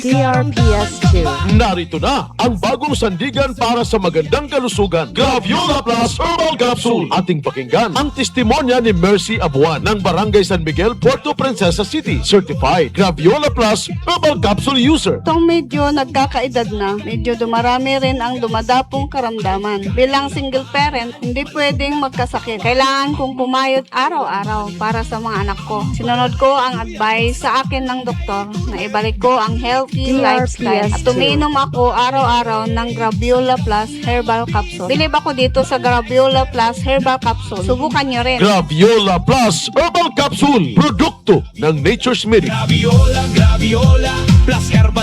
DRPS2. Narito na ang bagong sandigan para sa magandang kalusugan. Graviola Plus Herbal Capsule. Ating pakinggan ang testimonya ni Mercy Abuan ng Barangay San Miguel, Puerto Princesa City. Certified Graviola Plus Herbal Capsule user. Itong medyo nagkakaedad na, medyo dumarami rin ang dumadapong karamdaman. Bilang single parent, hindi pwedeng magkasakit. Kailangan kong pumayot araw-araw para sa mga anak ko. Sinunod ko ang advice sa akin ng doktor na ibalik ko ang healthy lifestyle at umiinom ako araw-araw ng Graviola Plus Herbal Capsule. Bilib ako dito sa Graviola Plus Herbal Capsule. Subukan nyo rin. Graviola Plus Herbal Capsule. Produkto ng Nature's Medicine. Graviola plus herbal